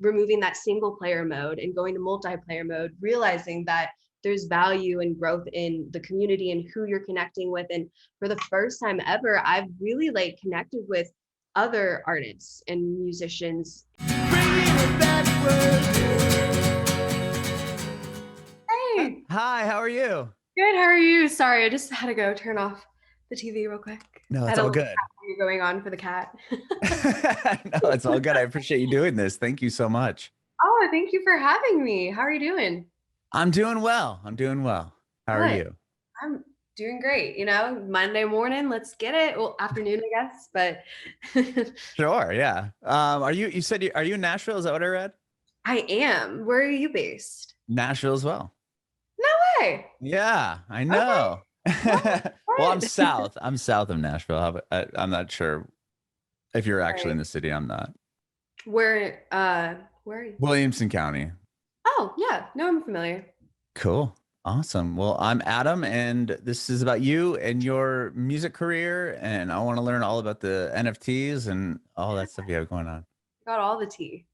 removing that single player mode and going to multiplayer mode, realizing that there's value and growth in the community and who you're connecting with. And for the first time ever, I've really like connected with other artists and musicians. Hey. Hi, how are you? Good, how are you? Sorry, I just had to go turn off the TV real quick. No, I it's had a all little good. going on for the cat. No, it's all good. I appreciate you doing this. Thank you so much. Oh, thank you for having me. How are you doing? I'm doing well. I'm doing well. How are Good. you? I'm doing great. You know, Monday morning, let's get it. Well, afternoon, I guess, but Sure, yeah. You said are you in Nashville? Is that what I read? I am. Where are you based? Nashville as well. No way. Yeah, I Okay. know. What? Well, I'm What? south. I'm south of Nashville. I'm not sure if you're actually in Right. the city. I'm not. Where are you? Williamson County. Oh, yeah. No, I'm familiar. Cool. Awesome. Well, I'm Adam, and this is about you and your music career. And I want to learn all about the NFTs and all that stuff you have going on. Got all the tea.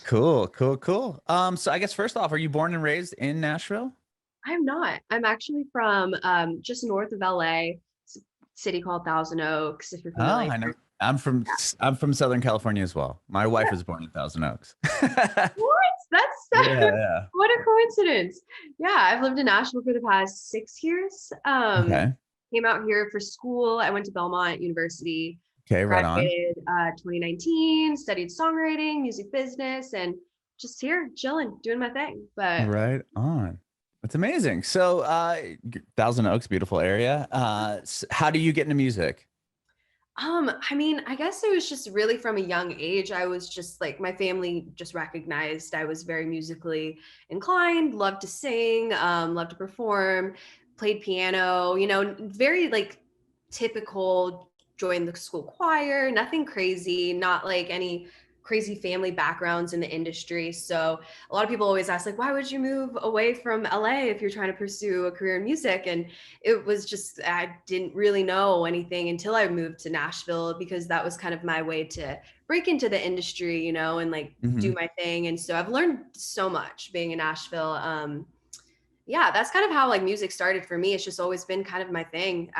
Cool, cool, cool. So I guess first off, are you born and raised in Nashville? I'm not. I'm actually from just north of LA, city called Thousand Oaks, if you're Oh, familiar. I know. I'm from Southern California as well. My wife was born in Thousand Oaks. What? That's Yeah, what a coincidence. Yeah, I've lived in Nashville for the past 6 years. yeah. Okay. Came out here for school. I went to Belmont University, Okay, right on. graduated 2019, studied songwriting, music business, and just here chilling, doing my thing. But Right on. That's amazing. So, Thousand Oaks, beautiful area. How do you get into music? I mean, I guess it was just really from a young age. I was just like, my family just recognized I was very musically inclined, loved to sing, loved to perform, played piano, you know, very like typical, joined the school choir, nothing crazy, not like any crazy family backgrounds in the industry. So a lot of people always ask like, why would you move away from LA if you're trying to pursue a career in music? And it was just, I didn't really know anything until I moved to Nashville, because that was kind of my way to break into the industry, you know, and like do Hmm. my thing. And so I've learned so much being in Nashville. Yeah, that's kind of how like music started for me. It's just always been kind of my thing.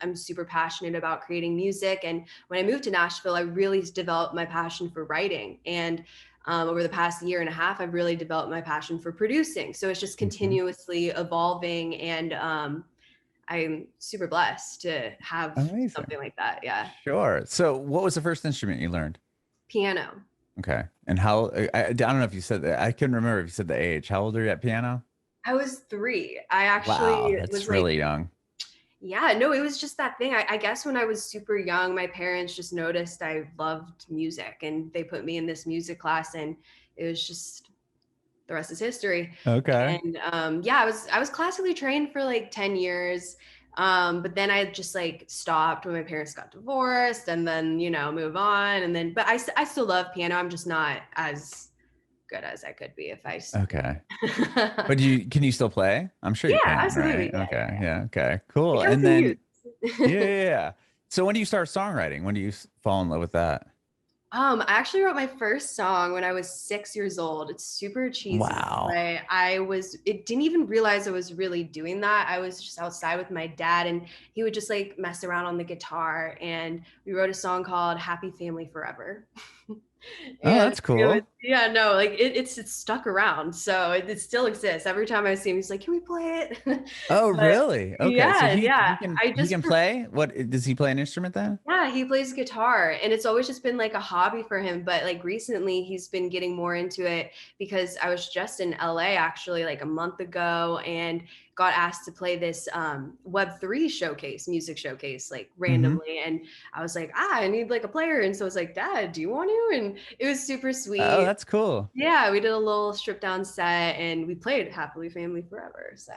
I'm super passionate about creating music. And when I moved to Nashville, I really developed my passion for writing. And over the past year and a half, I've really developed my passion for producing. So it's just Hmm. continuously evolving. And I'm super blessed to have Amazing. something like that. Yeah. Sure. So, what was the first instrument you learned? Piano. Okay. And how, I don't know if you said that. I couldn't remember if you said the age. How old are you at piano? I was 3. I actually Wow, was that's like, really young. yeah, no, it was just that thing. I guess when I was super young, my parents just noticed I loved music and they put me in this music class, and it was just the rest is history. Okay. And yeah, I was classically trained for like 10 years. But then I just like stopped when my parents got divorced, and then, you know, move on. And then, but I still love piano. I'm just not as good as I could be if I. Okay. But can you still play? I'm sure you Yeah, can, right? absolutely. Yeah, yeah, Okay. Yeah. Okay. yeah. Cool. It comes And in then, yeah, use. yeah, yeah. So when do you start songwriting? When do you fall in love with that? I actually wrote my first song when I was 6 years old. It's super cheesy, Wow. but it didn't even realize I was really doing that. I was just outside with my dad, and he would just like mess around on the guitar. And we wrote a song called Happy Family Forever. Oh, And that's it was, cool. yeah, no, like it's stuck around. So it still exists. Every time I see him, he's like, can we play it? Oh, But really? Okay. So yeah, yeah. I he just can play? What does he play an instrument then? Yeah, he plays guitar, and it's always just been like a hobby for him. But like recently, he's been getting more into it, because I was just in LA actually like a month ago and got asked to play this Web3 showcase, music showcase, like Hmm. randomly. And I was like, I need like a player. And so I was like, Dad, do you want to? And it was super Oh, sweet. that's cool. Yeah, we did a little stripped down set and we played Happily Family Forever. So,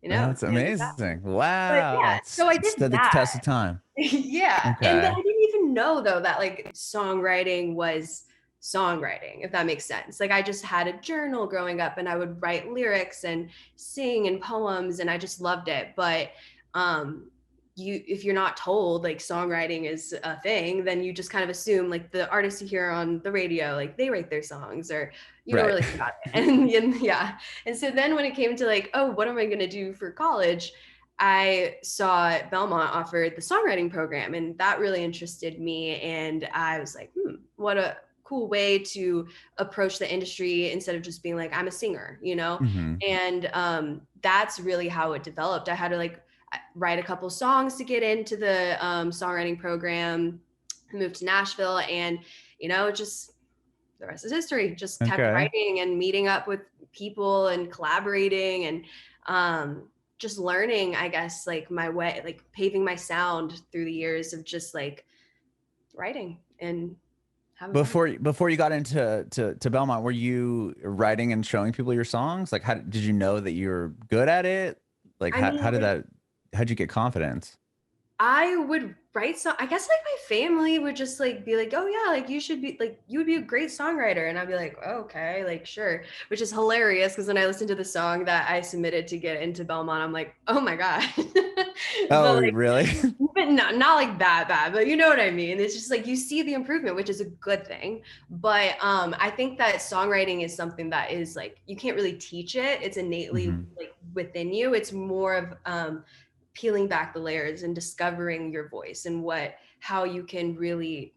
you know, That's and that. amazing. But Wow. yeah, so I It's did stood the that. test of time. Yeah. And then Okay. I didn't even know though that like songwriting was songwriting, if that makes sense. Like I just had a journal growing up and I would write lyrics and sing and poems and I just loved it. But um if you're not told like songwriting is a thing, then you just kind of assume like the artists you hear on the radio, like they write their songs, or you don't Right. really think about it. And yeah. And so then when it came to like, oh, what am I going to do for college? I saw Belmont offered the songwriting program, and that really interested me. And I was like, what a cool way to approach the industry instead of just being like, I'm a singer, you know? Hmm. And that's really how it developed. I had to like write a couple songs to get into the songwriting program. I moved to Nashville, and just the rest is history. Just kept Okay. writing and meeting up with people and collaborating, and just learning, I guess, like my way, like paving my sound through the years of just like writing and having fun. Before you got into to Belmont, were you writing and showing people your songs? Like, how did you know that you were good at it? Like, I mean, how'd you get confidence? I would write I guess like my family would just like be like, oh yeah, like you should be like, you would be a great songwriter. And I'd be like, oh, okay, like sure. Which is hilarious because when I listened to the song that I submitted to get into Belmont, I'm like, oh my God. Oh, But like, really? but not like that bad, but you know what I mean? It's just like you see the improvement, which is a good thing. But I think that songwriting is something that is like you can't really teach it. It's innately Hmm. like within you. It's more of peeling back the layers and discovering your voice and how you can really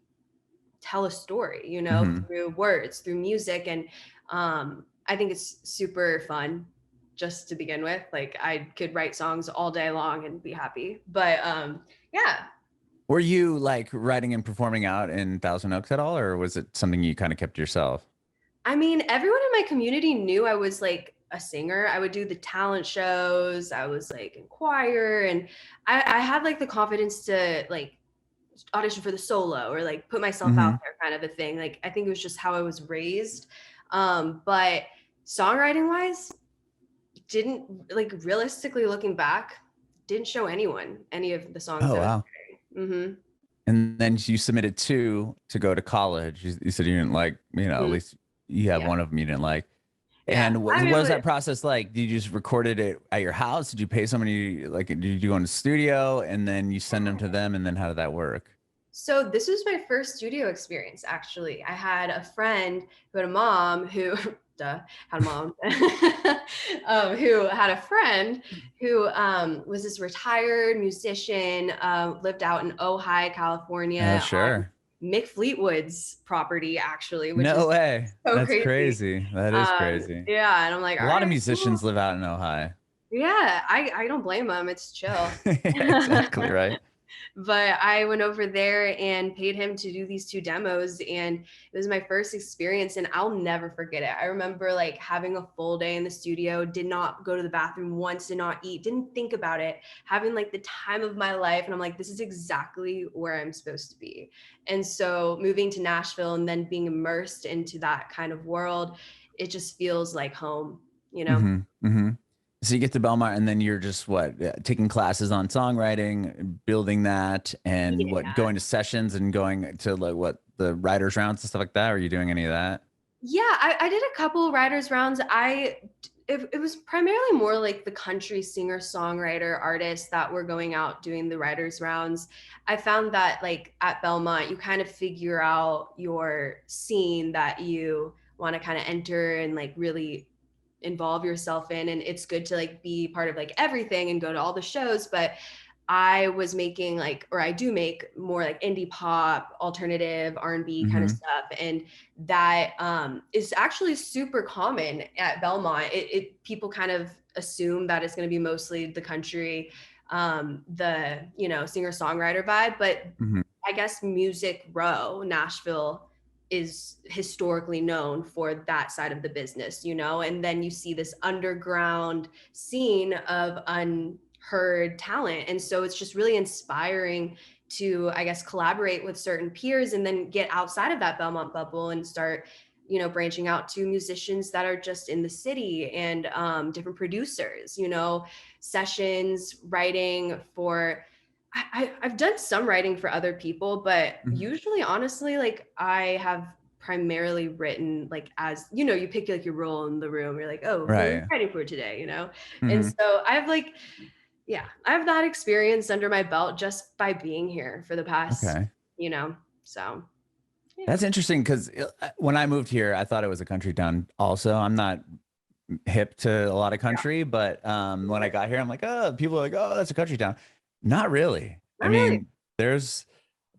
tell a story, Hmm. through words, through music. And I think it's super fun just to begin with. Like I could write songs all day long and be happy. But yeah. Were you like writing and performing out in Thousand Oaks at all, or was it something you kind of kept to yourself? I mean, everyone in my community knew I was like a singer. I would do the talent shows. I was like in choir, and I had like the confidence to like audition for the solo or like put myself out Hmm. there kind of a thing. Like I think it was just how I was raised. But songwriting wise, didn't like realistically looking back, didn't show anyone any of the songs Oh, I was wow. writing. And then you submitted two to go to college. You said you didn't like, at Hmm. least you have Yeah. one of them you didn't like. Yeah. And I what mean, was that process like? Did you just recorded it at your house? Did you pay somebody, like, did you go in the studio and then you send them to them? And then how did that work? so this was my first studio experience, actually. I had a friend who had a mom who, duh, had a mom, who had a friend who was this retired musician, lived out in Ojai, Oh, California, on sure. Mick Fleetwood's property, actually, which No is way. so That's crazy. crazy. That is crazy. Yeah, and I'm like, A all lot of right, cool. musicians live out in Ohio. Yeah, I don't blame them. It's chill. Yeah, exactly right. But I went over there and paid him to do these two demos, and it was my first experience, and I'll never forget it. I remember like having a full day in the studio, did not go to the bathroom once, did not eat, didn't think about it, having like the time of my life. And I'm like, this is exactly where I'm supposed to be. And so moving to Nashville and then being immersed into that kind of world, it just feels like home, you know? Hmm. Hmm. So you get to Belmont and then you're just taking classes on songwriting, building that, and Yeah. going to sessions and going to like the writers rounds and stuff like that. Are you doing any of that? Yeah, I did a couple writers rounds. It was primarily more like the country singer songwriter artists that were going out doing the writers rounds. I found that like at Belmont, you kind of figure out your scene that you want to kind of enter and like really involve yourself in, and it's good to like be part of like everything and go to all the shows. But I was making like, or I do make more like indie pop, alternative R&B kind of Hmm. stuff, and that is actually super common at Belmont. It people kind of assume that it's going to be mostly the country, the singer songwriter vibe, but Hmm. I guess Music Row, Nashville, is historically known for that side of the business, and then you see this underground scene of unheard talent. And so it's just really inspiring to, I guess, collaborate with certain peers and then get outside of that Belmont bubble and start, branching out to musicians that are just in the city, and different producers, sessions, writing for I've done some writing for other people, but Hmm. usually, honestly, like I have primarily written like as you pick like your role in the room. You're like, oh, who are you Right. writing for today? And Hmm. so I have like Yeah, I have that experience under my belt just by being here for the past, Okay. you know, so yeah. That's interesting because when I moved here, I thought it was a country town. Also, I'm not hip to a lot of Yeah. country, but when I got here, I'm like, oh, people are like, oh, that's a country town. Not really. I Not really. mean, there's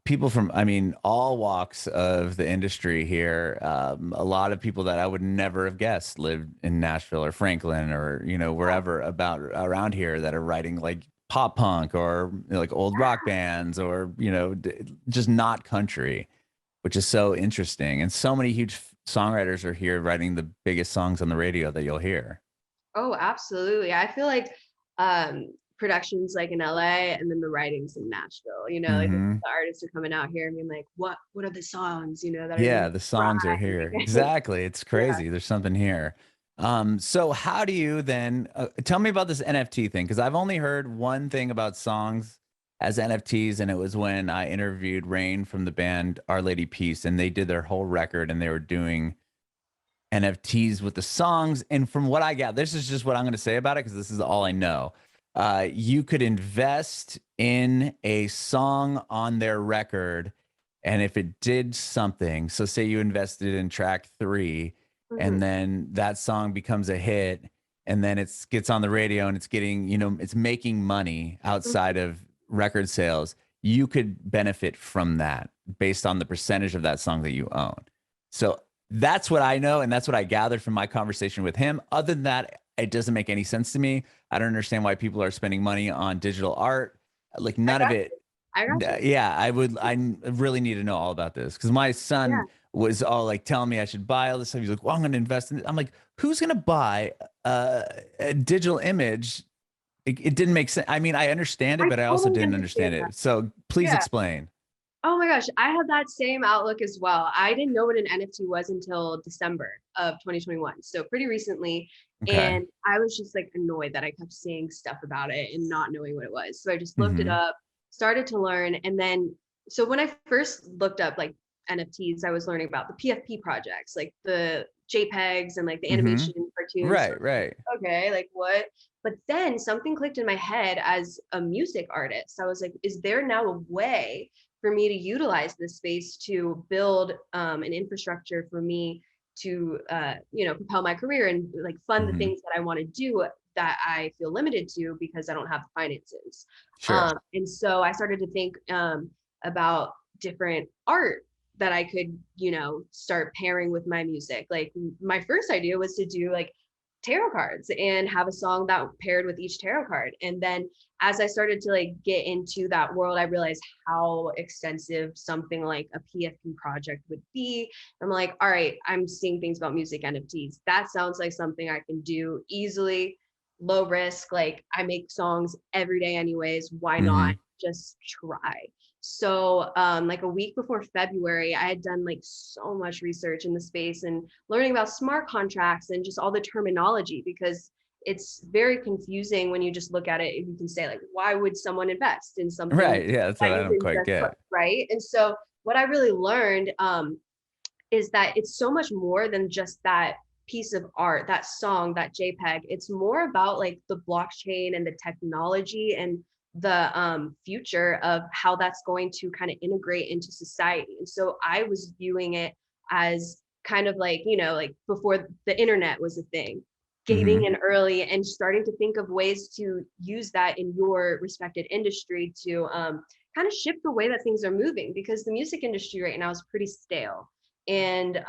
people from, I mean, all walks of the industry here. A lot of people that I would never have guessed lived in Nashville or Franklin or, Yeah. wherever about around here that are writing like pop punk or like old rock bands or, just not country, which is so interesting. And so many huge songwriters are here writing the biggest songs on the radio that you'll hear. Oh, absolutely. I feel like productions like in LA and then the writings in Nashville, like Hmm. the artists are coming out here and being like, what are the songs, that are gonna Yeah, make the you cry? songs are here. Exactly. It's Yeah. crazy. There's something here. So how do you then tell me about this NFT thing? Because I've only heard one thing about songs as NFTs, and it was when I interviewed Rain from the band Our Lady Peace, and they did their whole record and they were doing NFTs with the songs. And from what I got, this is just what I'm going to say about it because this is all I know. You could invest in a song on their record, and if it did something, so say you invested in track 3, and Mhm. then that song becomes a hit, and then it gets on the radio and it's getting, it's making money Mhm. outside of record sales. You could benefit from that based on the percentage of that song that you own. So that's what I know, and that's what I gathered from my conversation with him. Other than that, it doesn't make any sense to me. I don't understand why people are spending money on digital art. Like I none of got it. you. I got you. Yeah, I really need to know all about this because my Yeah. son was all like telling me I should buy all this stuff. He's like, "Well, I'm going to invest in it." I'm like, "Who's going to buy a digital image?" It didn't make sense. I mean, I understand it, I but I also totally didn't understand understand that. it. So please Yeah. explain. Oh my gosh, I had that same outlook as well. I didn't know what an NFT was until December of 2021, so pretty recently. Okay. And I was just like annoyed that I kept seeing stuff about it and not knowing what it was. So I just looked it Mm-hmm. up, started to learn, and then so when I first looked up like NFTs, I was learning about the PFP projects, like the JPEGs and like the Mm-hmm. animation cartoons. So Right. Right. okay, like what? But then something clicked in my head as a music artist. I was like, is there now a way for me to utilize this space to build an infrastructure for me to propel my career and like fund the Mm-hmm. things that I want to do that I feel limited to because I don't have the finances. Sure. And so I started to think about different art that I could, start pairing with my music. Like my first idea was to do like tarot cards and have a song that paired with each tarot card. And then as I started to like get into that world, I realized how extensive something like a PFP project would be. I'm like, all right, I'm seeing things about music NFTs. That sounds like something I can do easily, low risk. Like I make songs every day anyways. Why not Mm-hmm. just try? So like a week before February, I had done like so much research in the space and learning about smart contracts and just all the terminology because it's very confusing when you just look at it. You can say like, why would someone invest in something Right. Yeah. That's what that I you don't can quite just put, get. right? And so what I really learned is that it's so much more than just that piece of art, that song, that JPEG. It's more about like the blockchain and the technology and the future of how that's going to kind of integrate into society. And so I was viewing it as kind of like, like before the internet was a thing, getting Mm-hmm. in early and starting to think of ways to use that in your respected industry to kind of shift the way that things are moving because the music industry right now is pretty stale and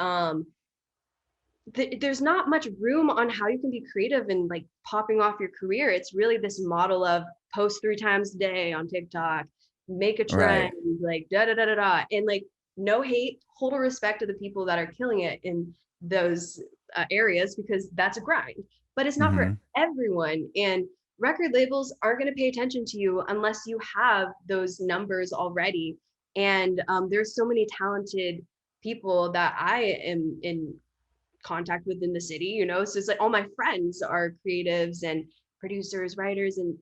there's not much room on how you can be creative and like popping off your career. It's really this model of post 3 times a day on TikTok, make a trend, Right. like da da da da da, and like no hate, total respect to the people that are killing it in those areas because that's a grind. But it's not for Mm-hmm. everyone, and record labels aren't going to pay attention to you unless you have those numbers already. And there's so many talented people that I am in contact with in the city, so it's like all my friends are creatives and producers, writers, and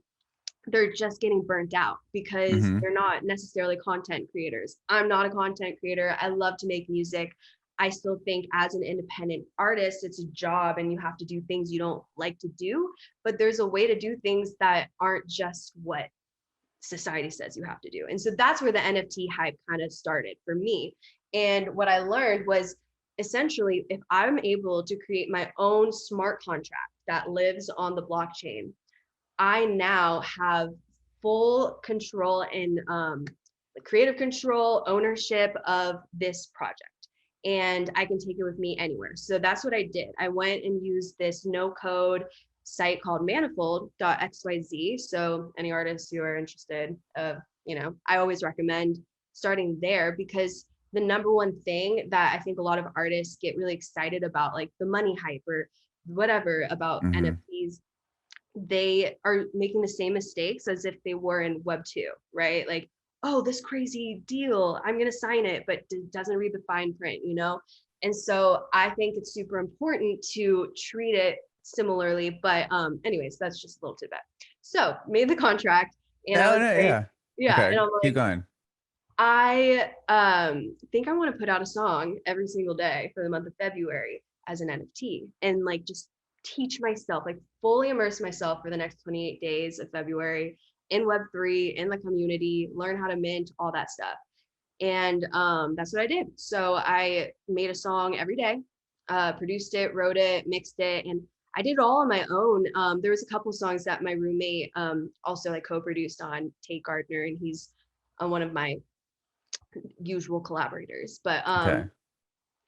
they're just getting burnt out because Mm-hmm. they're not necessarily content creators. I'm not a content creator. I love to make music. I still think as an independent artist, it's a job and you have to do things you don't like to do, but there's a way to do things that aren't just what society says you have to do. And so that's where the NFT hype kind of started for me. And what I learned was essentially, if I'm able to create my own smart contract that lives on the blockchain, I now have full control and creative control, ownership of this project. And I can take it with me anywhere. So that's what I did. I went and used this no code site called manifold.xyz. So any artists who are interested, I always recommend starting there, because the number one thing that I think a lot of artists get really excited about, like the money hype or whatever about Mm-hmm. NFTs, they are making the same mistakes as if they were in Web 2, right? Like, oh, this crazy deal, I'm going to sign it, but doesn't read the fine print. And so I think it's super important to treat it similarly. But anyways, that's just a little tidbit. So made the contract, and I No, was no, like, yeah. yeah, Okay, and I'm keep like, going. I think I want to put out a song every single day for the month of February as an NFT, and like just teach myself, like fully immerse myself for the next 28 days of February in Web3, in the community, learn how to mint, all that stuff. And that's what I did. So I made a song every day, produced it, wrote it, mixed it, and I did it all on my own. There was a couple songs that my roommate also like co-produced on, Tate Gardner, and he's one of my usual collaborators. But Okay.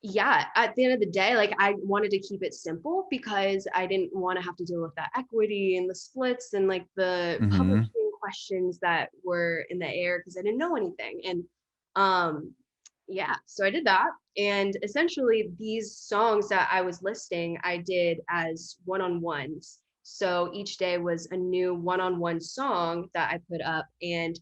yeah, at the end of the day, like I wanted to keep it simple because I didn't want to have to deal with that equity and the splits and like the Mm-hmm. publishing questions that were in the air because I didn't know anything. And um yeah, so I did that. And essentially these songs that I was listing, I did as one-on-ones. So each day was a new one-on-one song that I put up. And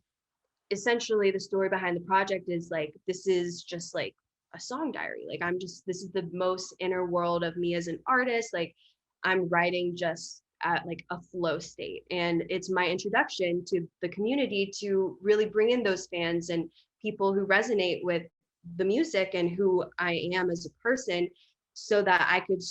essentially the story behind the project is like, this is just like a song diary. Like this is the most inner world of me as an artist. Like I'm writing just at like a flow state, and it's my introduction to the community to really bring in those fans and people who resonate with the music and who I am as a person, so that I could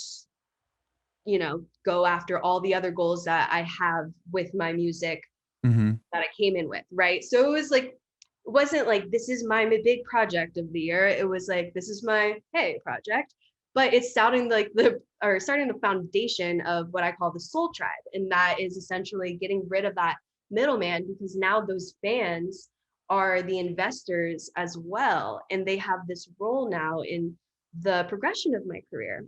go after all the other goals that I have with my music Mm-hmm. that I came in with, right? So it was like, it wasn't like this is my big project of the year. It was like this is my hey project, but it's starting the foundation of what I call the soul tribe, and that is essentially getting rid of that middleman, because now those fans are the investors as well, and they have this role now in the progression of my career.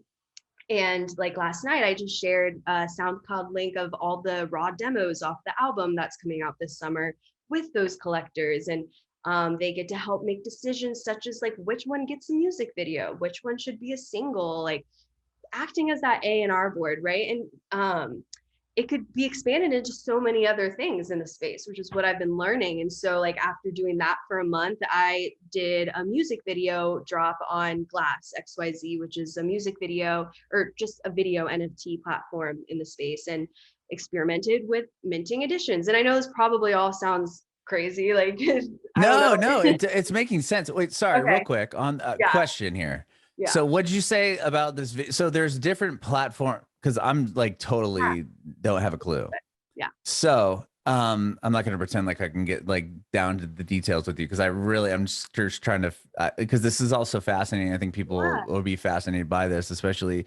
And like last night, I just shared a SoundCloud link of all the raw demos off the album that's coming out this summer with those collectors. And they get to help make decisions such as like which one gets a music video, which one should be a single, like acting as that A&R board, right? And it could be expanded into so many other things in the space, which is what I've been learning. And so like after doing that for a month, I did a music video drop on Glass XYZ, which is a music video or just a video NFT platform in the space, and experimented with minting editions. And I know this probably all sounds crazy, like I don't No, know. no, it's making sense. Wait, sorry, real Okay. quick on a Yeah. question here. Yeah. So, what did you say about this? So, there's different platform because I'm like totally don't have a clue. Yeah. So, I'm not going to pretend like I can get like down to the details with you because I'm just trying to because this is also fascinating. I think people Yeah. will be fascinated by this, especially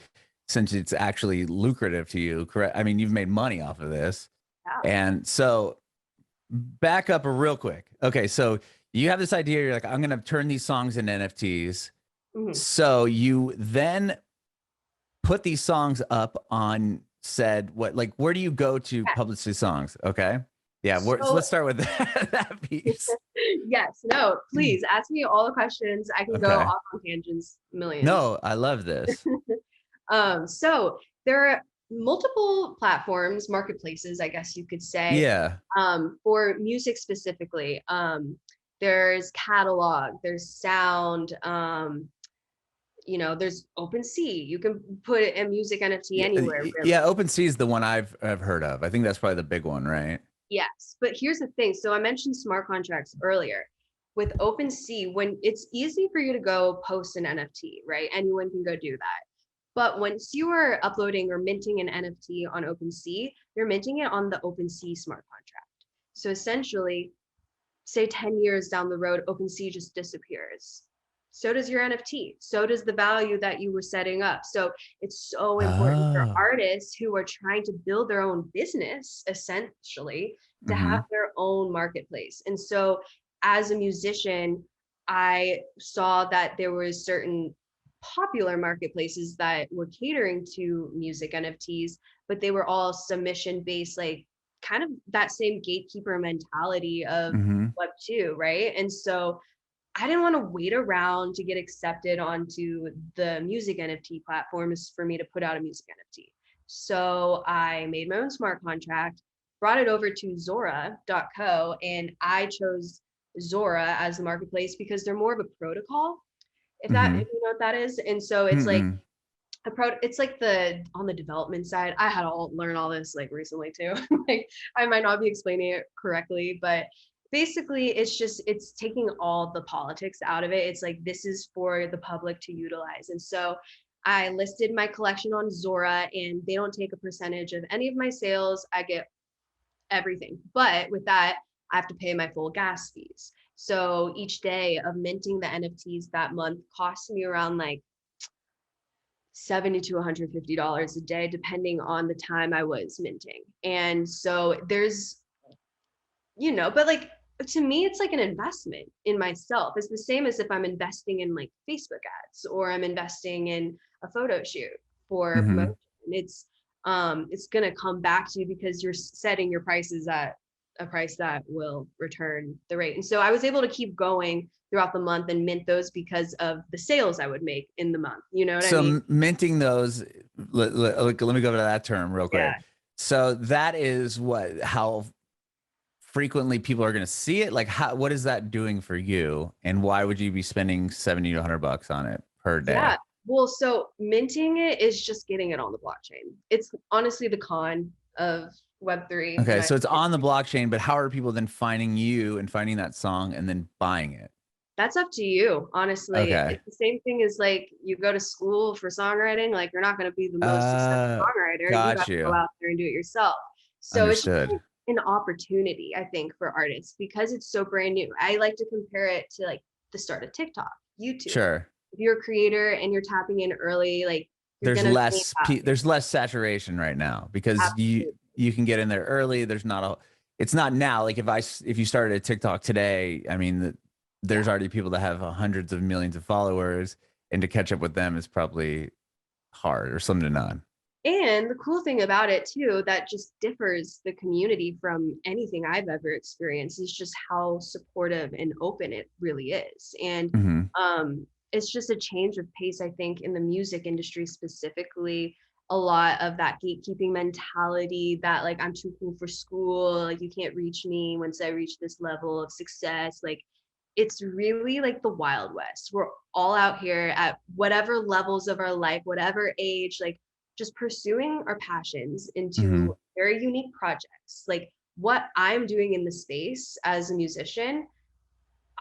since it's actually lucrative to you. Correct? I mean, you've made money off of this, Yeah. and so back up real quick. Okay, so you have this idea. You're like, I'm going to turn these songs into NFTs. Mhm. So you then put these songs up on said what? Like, where do you go to Yeah. publish these songs? Okay, yeah. So So let's start with that piece. yes, no, please ask me all the questions. I can go Okay. off on tangents, millions. No, I love this. So there are multiple platforms, marketplaces, I guess you could say, Yeah. for music specifically. There's catalog, there's sound, there's OpenSea. You can put a music NFT Yeah, anywhere, yeah. really. OpenSea is the one I've heard of. I think that's probably the big one, right? Yes, but here's the thing. So I mentioned smart contracts earlier. with OpenSea, when it's easy for you to go post an NFT, right? Anyone can go do that. But once you are uploading or minting an NFT on OpenSea, you're minting it on the OpenSea smart contract. So essentially, say 10 years down the road, OpenSea just disappears. So does your NFT. So does the value that you were setting up. So it's so important for Oh. artists who are trying to build their own business, essentially, to have Mhm. their own marketplace. And so as a musician, I saw that there was certain popular marketplaces that were catering to music NFTs, but they were all submission based, like kind of that same gatekeeper mentality of Mhm. Web 2, right? And so I didn't want to wait around to get accepted onto the music NFT platforms for me to put out a music NFT. So I made my own smart contract, brought it over to Zora.co, and I chose Zora as the marketplace because they're more of a protocol, if Mhm. you know what that is. And so it's like Mm-mm. it's like the on the development side. I had to learn all this like recently too. Like I might not be explaining it correctly, but basically it's taking all the politics out of it. It's like this is for the public to utilize. And so I listed my collection on Zora, and they don't take a percentage of any of my sales. I get everything. But with that, I have to pay my full gas fees. So each day of minting the NFTs that month costs me around like 70 to $150 a day, depending on the time I was minting. And so there's, but like to me, it's like an investment in myself. It's the same as if I'm investing in like Facebook ads or I'm investing in a photo shoot for promotion. Mhm. It's gonna come back to you because you're setting your prices at a price that will return the rate. And so I was able to keep going throughout the month and mint those because of the sales I would make in the month. You know what I So mean? minting those, let me go over to that term real quick. Yeah. So that is how frequently people are going to see it. Like, what is that doing for you? And why would you be spending 70 to $100 on it per day? Yeah. Well, so minting it is just getting it on the blockchain. It's honestly the con of Web3, in Okay. my So it's on the opinion. blockchain, but how are people then finding you and finding that song and then buying it? That's up to you, honestly. Okay. It's the same thing as like you go to school for songwriting, like you're not going to be the most successful songwriter. You got Got to go you. out there and do it yourself. So it's just Understood. like an opportunity, I think, for artists because it's so brand new. I like to compare it to like the start of TikTok, YouTube. Sure. If you're a creator and you're tapping in early, like you're gonna gain value. There's less saturation right now because Absolutely. you can get in there early. There's not a it's not now like if you started a TikTok today, I mean there's Yeah. already people that have hundreds of millions of followers, and to catch up with them is probably hard or slim to none. And the cool thing about it too, that just differs the community from anything I've ever experienced, is just how supportive and open it really is. And Mhm. it's just a change of pace, I think, in the music industry specifically. A lot of that gatekeeping mentality that like I'm too cool for school, like you can't reach me once I reach this level of success. Like it's really like the Wild West. We're all out here at whatever levels of our life, whatever age, like just pursuing our passions into Mhm. very unique projects. Like what I'm doing in the space as a musician,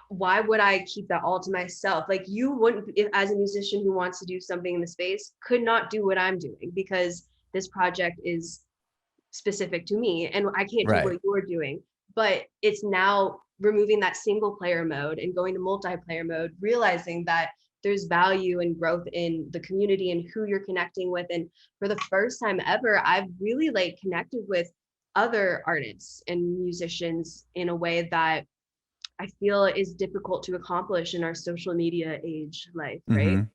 why would I keep that all to myself? Like you wouldn't, if, as a musician who wants to do something in the space, could not do what I'm doing because this project is specific to me and I can't do Right. what you're doing. But it's now removing that single player mode and going to multiplayer mode, realizing that there's value and growth in the community and who you're connecting with. And for the first time ever, I've really like connected with other artists and musicians in a way that I feel is difficult to accomplish in our social media age life, right? Mhm.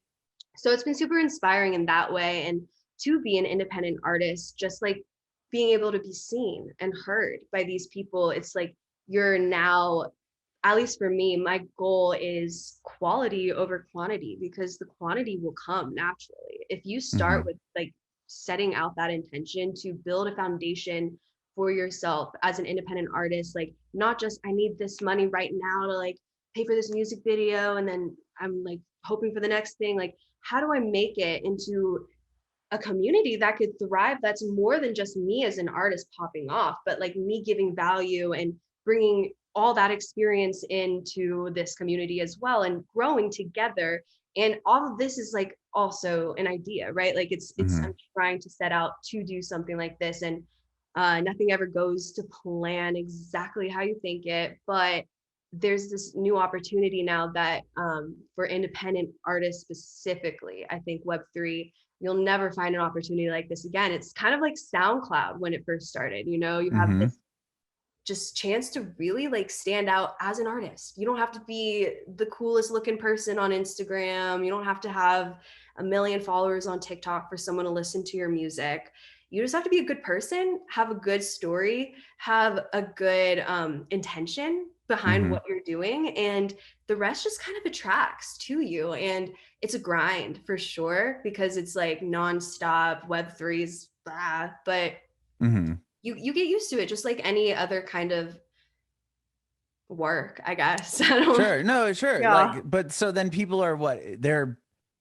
So it's been super inspiring in that way. And to be an independent artist, just like being able to be seen and heard by these people, it's like you're now, at least for me, my goal is quality over quantity because the quantity will come naturally. If you start Mhm. with like setting out that intention to build a foundation for yourself as an independent artist, like not just I need this money right now to like pay for this music video and then I'm like hoping for the next thing, like how do I make it into a community that could thrive that's more than just me as an artist popping off, but like me giving value and bringing all that experience into this community as well and growing together. And all of this is like also an idea, right? Like I'm Mhm. trying to set out to do something like this, and nothing ever goes to plan exactly how you think it, but there's this new opportunity now that for independent artists specifically, I think Web3, you'll never find an opportunity like this again. It's kind of like SoundCloud when it first started. You know, you have Mhm. this just chance to really like stand out as an artist. You don't have to be the coolest looking person on Instagram. You don't have to have a million followers on TikTok for someone to listen to your music. You just have to be a good person, have a good story, have a good intention behind Mhm. what you're doing, and the rest just kind of attracts to you. And it's a grind for sure because it's like nonstop Web3s, but Mhm. you get used to it just like any other kind of work, I guess. I don't. Sure. No, sure. Yeah. Like, but so then people are what? They're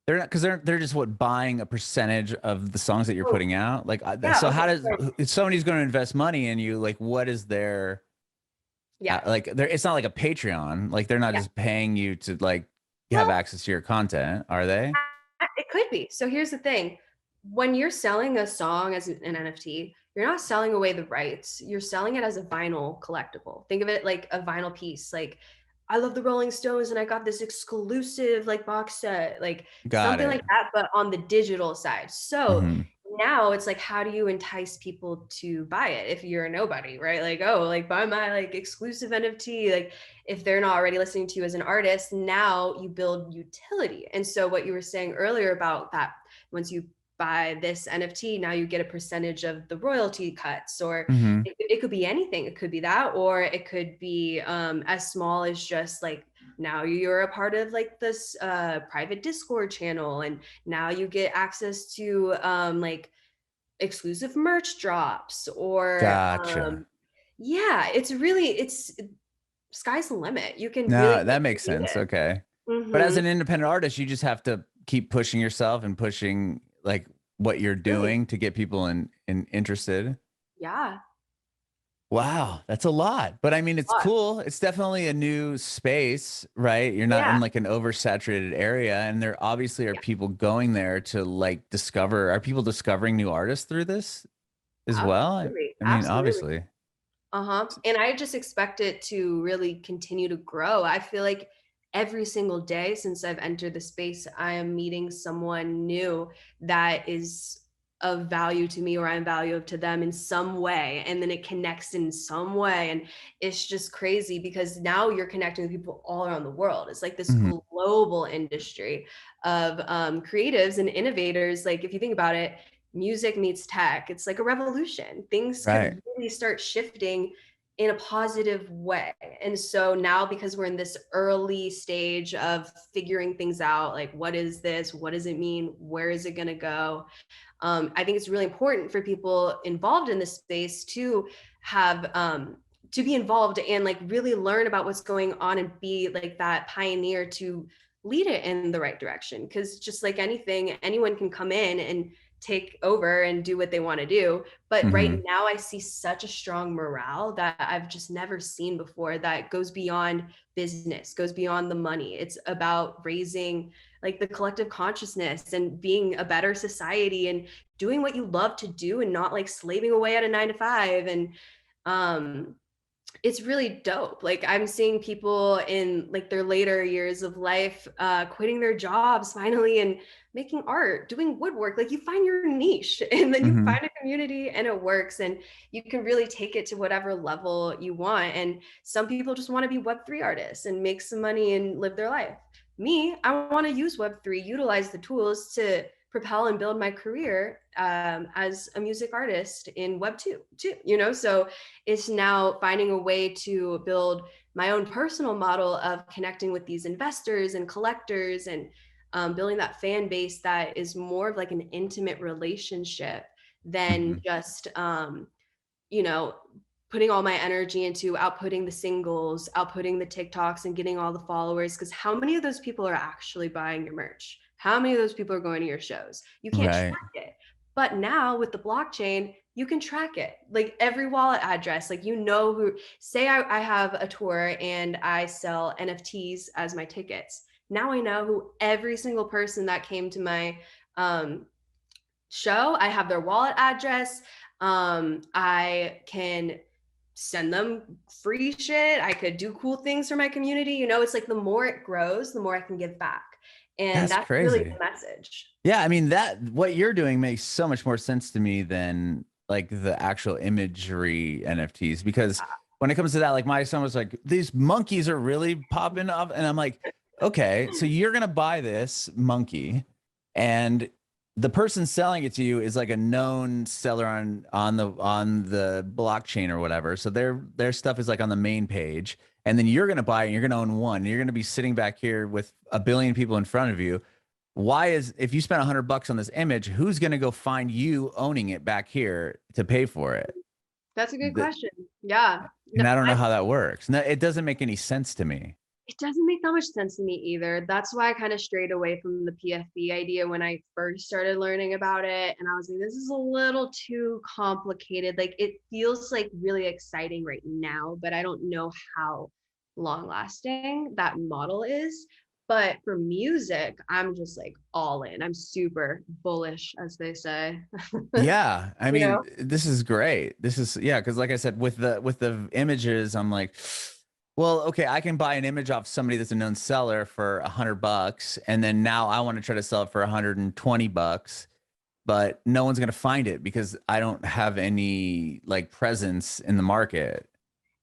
not, because they're just what, buying a percentage of the songs that you're Oh, putting out. Like, yeah. so how Okay. does, So, if somebody's going to invest money in you, like, what is their yeah. like? There, it's not like a Patreon. Like, they're not Yeah. just paying you to like have Well, access to your content, are they? it could be. So here's the thing. When you're selling a song as an NFT, you're not selling away the rights. You're selling it as a vinyl collectible. Think of it like a vinyl piece. Like, I love the Rolling Stones and I got this exclusive like box set, like Got something it. like that, but on the digital side. So Hmm. now it's like, how do you entice people to buy it if you're a nobody, right? Like, oh, like buy my like exclusive NFT. Like, if they're not already listening to you as an artist, now you build utility. And so what you were saying earlier about that, once you buy this NFT, now you get a percentage of the royalty cuts, or Hmm. it could be anything. It could be that, or it could be as small as just like, now you're a part of like this private Discord channel, and now you get access to like exclusive merch drops, or Gotcha. yeah, it's sky's the limit. You can really No, that get makes sense. creative. Okay. But as Mm-hmm. an independent artist, you just have to keep pushing yourself and pushing like what you're Really, doing to get people in interested. yeah, Wow, that's a lot. But I mean, a it's lot. cool. It's definitely a new space, right? You're not Yeah, in like an oversaturated area. And there obviously are yeah, people going there to like discover. Are people discovering new artists through this as well? absolutely, I mean, absolutely. obviously. Uh-huh. And I just expect it to really continue to grow. I feel like every single day since I've entered the space, I am meeting someone new that is of value to me, or I'm value to them in some way. And then it connects in some way. And it's just crazy because now you're connecting with people all around the world. It's like this Mhm. global industry of creatives and innovators. Like, if you think about it, music meets tech, it's like a revolution. Things Right. could really start shifting in a positive way. And so now, because we're in this early stage of figuring things out, like, what is this? What does it mean? Where is it going to go? I think it's really important for people involved in this space to be involved and like really learn about what's going on and be like that pioneer to lead it in the right direction. Because just like anything, anyone can come in and take over and do what they want to do. But right Hmm. now, I see such a strong morale that I've just never seen before, that goes beyond business, goes beyond the money. It's about raising like the collective consciousness and being a better society and doing what you love to do and not like slaving away at a 9 to 5. And um it's really dope. Like, I'm seeing people in like their later years of life quitting their jobs finally and making art, doing woodwork. Like, you find your niche and then you Hmm. find a community and it works, and you can really take it to whatever level you want. And some people just want to be Web3 artists and make some money and live their life. Me, I want to use Web3, utilize the tools to propel and build my career as a music artist in Web 2 too, you know? So it's now finding a way to build my own personal model of connecting with these investors and collectors, and building that fan base that is more of like an intimate relationship than Hmm. just you know, putting all my energy into outputting the singles, outputting the TikToks, and getting all the followers. Because how many of those people are actually buying your merch? How many of those people are going to your shows? You can't Right. track it. But now with the blockchain, you can track it. Like every wallet address, like, you know, who, say I have a tour and I sell NFTs as my tickets. Now I know who every single person that came to my um, show. I have their wallet address. I can send them free shit. I could do cool things for my community. You know, it's like the more it grows, the more I can give back. And That's that's really crazy. the message. Yeah, I mean that what you're doing makes so much more sense to me than like the actual imagery NFTs because when it comes to that, like my son was like, these monkeys are really popping up, and I'm like, okay, so you're gonna buy this monkey, and the person selling it to you is like a known seller on the blockchain or whatever. So their stuff is like on the main page, and then you're gonna buy it, and you're gonna own one. And you're gonna be sitting back here with a billion people in front of you. Why is if you spent $100 on this image, who's going to go find you owning it back here to pay for it? That's a good The, question. Yeah. No, and I don't know how that works. No, it doesn't make any sense to me. it doesn't make that much sense to me either. That's why I kind of strayed away from the PFP idea when I first started learning about it. And I was like, this is a little too complicated. Like, it feels like really exciting right now, but I don't know how long lasting that model is. But for music, I'm just like all in. I'm super bullish, as they say. Yeah, I You know? mean, this is great. This is yeah, because like I said, with the images, I'm like, well, okay, I can buy an image off somebody that's a known seller for $100, and then now I want to try to sell it for $120, but no one's gonna find it because I don't have any like presence in the market.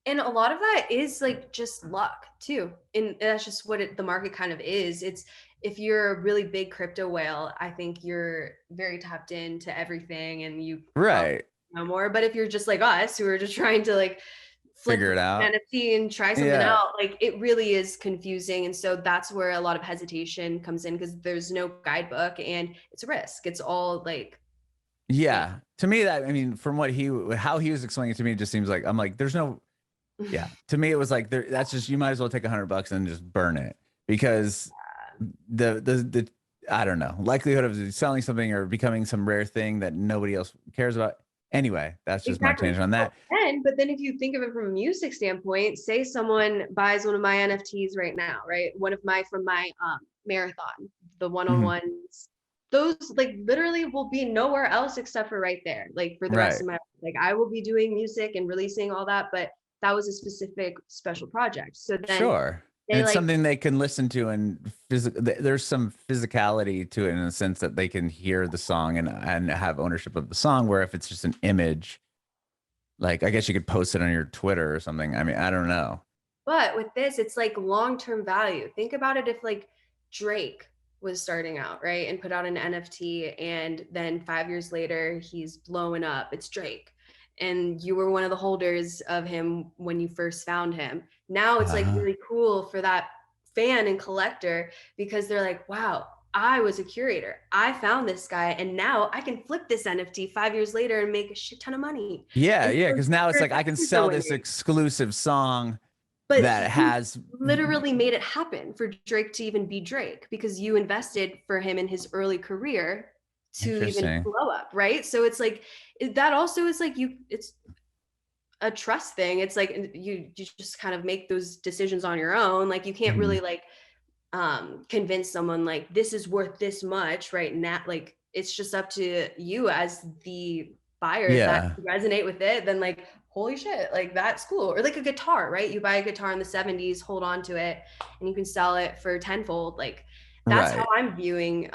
And a lot of that is like just luck too. And that's just what the market kind of is. It's, if you're a really big crypto whale, I think you're very tapped into everything and you probably Right. know more. But if you're just like us, who are just trying to like flip Figure it an out. NFT and try something Yeah. out, like, it really is confusing. And so that's where a lot of hesitation comes in, because there's no guidebook and it's a risk. It's all like, yeah. Yeah. To me, that I mean, from what how he was explaining it to me, it just seems like I'm like, there's no yeah. To me, it was like that's just you might as well take $100 and just burn it because the I don't know likelihood of selling something or becoming some rare thing that nobody else cares about. Anyway, that's just my Exactly. tangent on that. But then if you think of it from a music standpoint, say someone buys one of my NFTs right now, right? One of my from my marathon, the Mhm. one-on-ones, those like literally will be nowhere else except for right there, like for the rest Right. of my, like, I will be doing music and releasing all that, but that was a specific special project. So then Sure. And they it's like, something they can listen to and there's some physicality to it in a sense that they can hear the song and have ownership of the song. Where if it's just an image, like I guess you could post it on your Twitter or something. I mean, I don't know. but with this, it's like long-term value. Think about it, if like Drake was starting out, right, and put out an NFT, and then 5 years later he's blowing up. It's Drake. And you were one of the holders of him when you first found him. Now it's like Uh, really cool for that fan and collector, because they're like, wow, I was a curator. I found this guy, and now I can flip this NFT 5 years later and make a shit ton of money. yeah, And yeah. so Because now it's your like I can investors are sell this winning. exclusive song But that you has literally made it happen for Drake to even be Drake, because you invested for him in his early career to even interesting. blow up, right? So it's like that also is like, you, it's a trust thing. It's like you just kind of make those decisions on your own. Like, you can't Mhm. really like convince someone like this is worth this much right now. Like, it's just up to you as the buyer. If that Yeah. resonate with it, then like, holy shit, like that's cool. Or like a guitar, right? You buy a guitar in the 70s, hold on to it, and you can sell it for tenfold. Like, that's how Right. I'm viewing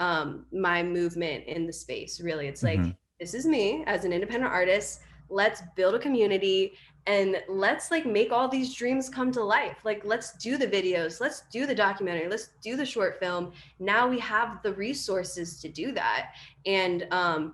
my movement in the space. Really, it's like, Hmm. this is me as an independent artist. Let's build a community, and let's like make all these dreams come to life. Like, let's do the videos, let's do the documentary, let's do the short film. Now we have the resources to do that. And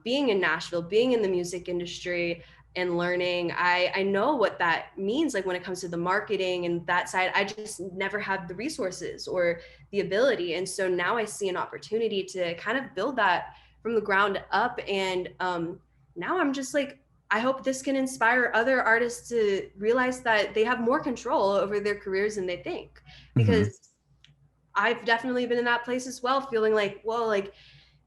being in Nashville, being in the music industry and learning, I know what that means. Like, when it comes to the marketing and that side, I just never had the resources or the ability. And so now I see an opportunity to kind of build that from the ground up. And now I'm just like, I hope this can inspire other artists to realize that they have more control over their careers than they think. Hmm. Because I've definitely been in that place as well, feeling like, well, like,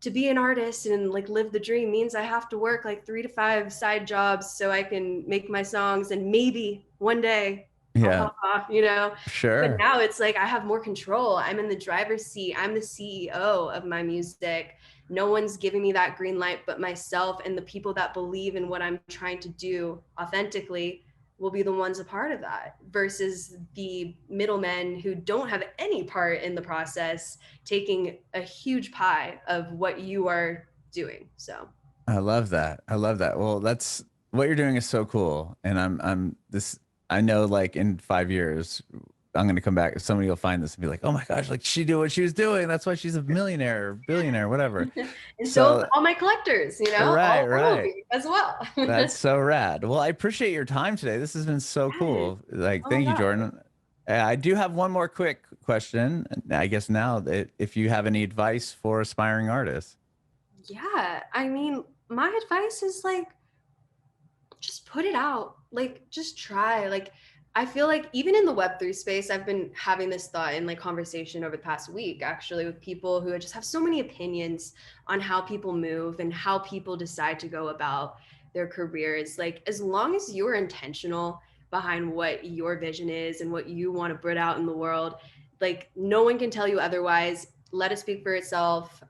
to be an artist and like live the dream means I have to work like 3 to 5 side jobs so I can make my songs and maybe one day I'll Yeah, pop off, you know? But sure. now it's like I have more control. I'm in the driver's seat. I'm the CEO of my music. No one's giving me that green light but myself, and the people that believe in what I'm trying to do authentically will be the ones a part of that versus the middlemen who don't have any part in the process taking a huge pie of what you are doing. So I love that. I love that. Well, that's what you're doing is so cool. And I'm this, I know like in 5 years, I'm going to come back. Somebody will find this and be like, oh my gosh, like she knew what she was doing. That's why she's a millionaire or billionaire, whatever. and so So, all my collectors, you know, right, all follow right. me as well. That's so rad. Well, I appreciate your time today. This has been so Yes. cool. Like, Oh my thank you, God. Jordyn. I do have one more quick question. I guess now that if you have any advice for aspiring artists. Yeah. I mean, my advice is like, just put it out. Like, just try. Like, I feel like even in the Web3 space, I've been having this thought in like conversation over the past week, actually, with people who just have so many opinions on how people move and how people decide to go about their careers. Like, as long as you're intentional behind what your vision is and what you want to put out in the world, like, no one can tell you otherwise. Let it speak for itself.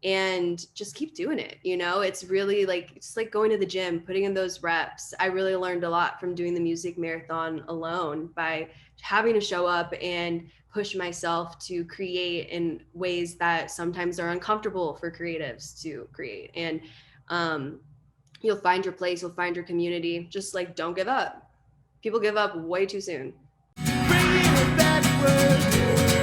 And just keep doing it. You know, it's really like, it's like going to the gym, putting in those reps. I really learned a lot from doing the music marathon alone by having to show up and push myself to create in ways that sometimes are uncomfortable for creatives to create. And you'll find your place, you'll find your community. Just like, don't give up. People give up way too soon. Bringing it backward.